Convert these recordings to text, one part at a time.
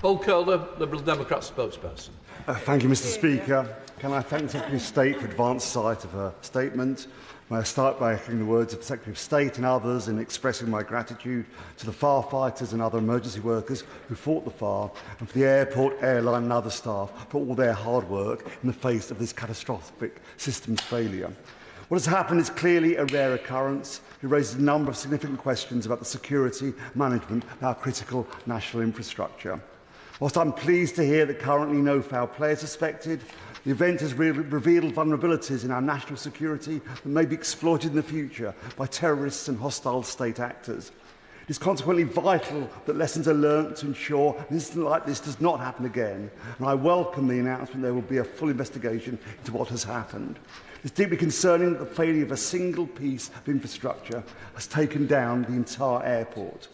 Paul Kohler, Liberal Democrat spokesperson. Thank you, Mr. Speaker. Can I thank the Secretary of State for advance sight of her statement? May I start by echoing the words of the Secretary of State and others in expressing my gratitude to the firefighters and other emergency workers who fought the fire, and for the airport, airline and other staff for all their hard work in the face of this catastrophic systems failure. What has happened is clearly a rare occurrence. It raises a number of significant questions about the security management of our critical national infrastructure. Whilst I'm pleased to hear that currently no foul play is suspected, the event has revealed vulnerabilities in our national security that may be exploited in the future by terrorists and hostile state actors. It is consequently vital that lessons are learnt to ensure an incident like this does not happen again, and I welcome the announcement there will be a full investigation into what has happened. It's deeply concerning that the failure of a single piece of infrastructure has taken down the entire airport.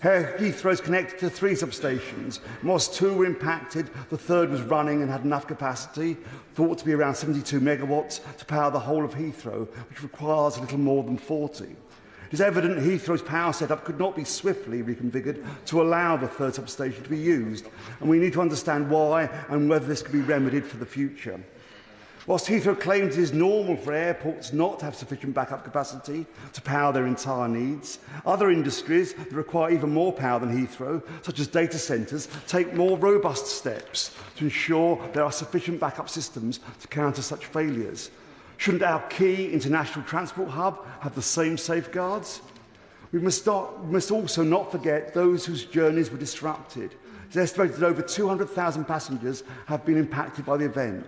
Heathrow is connected to 3 substations. Whilst 2 were impacted, the 3rd was running and had enough capacity, thought to be around 72 megawatts, to power the whole of Heathrow, which requires a little more than 40. It is evident Heathrow's power setup could not be swiftly reconfigured to allow the 3rd substation to be used, and we need to understand why and whether this could be remedied for the future. Whilst Heathrow claims it is normal for airports not to have sufficient backup capacity to power their entire needs, other industries that require even more power than Heathrow, such as data centres, take more robust steps to ensure there are sufficient backup systems to counter such failures. Shouldn't our key international transport hub have the same safeguards? We must also not forget those whose journeys were disrupted. It's estimated that over 200,000 passengers have been impacted by the event.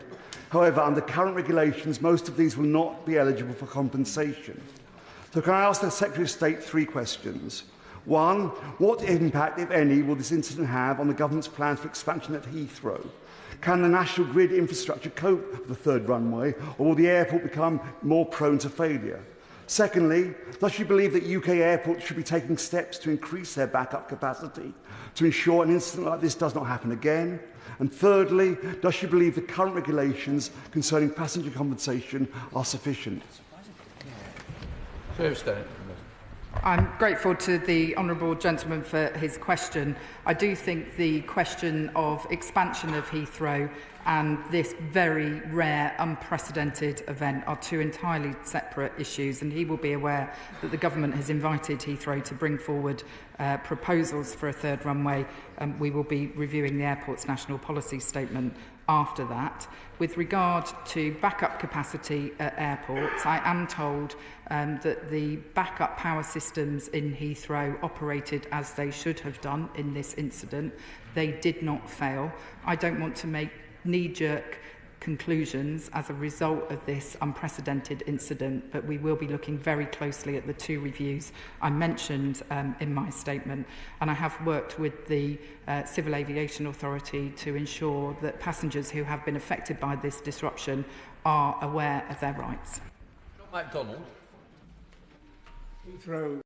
However, under current regulations, most of these will not be eligible for compensation. So can I ask the Secretary of State 3 questions? 1. What impact, if any, will this incident have on the government's plans for expansion at Heathrow? Can the national grid infrastructure cope with the 3rd runway, or will the airport become more prone to failure? Secondly, does she believe that UK airports should be taking steps to increase their backup capacity to ensure an incident like this does not happen again? And thirdly, does she believe the current regulations concerning passenger compensation are sufficient? I'm grateful to the honourable gentleman for his question. I do think the question of expansion of Heathrow and this very rare, unprecedented event are 2 entirely separate issues, and he will be aware that the government has invited Heathrow to bring forward proposals for a 3rd runway, and we will be reviewing the airport's national policy statement after that. With regard to backup capacity at airports, I am told that the backup power systems in Heathrow operated as they should have done in this incident. They did not fail. I don't want to make knee-jerk conclusions as a result of this unprecedented incident, but we will be looking very closely at the 2 reviews I mentioned in my statement, and I have worked with the Civil Aviation Authority to ensure that passengers who have been affected by this disruption are aware of their rights. MacDonald. Heathrow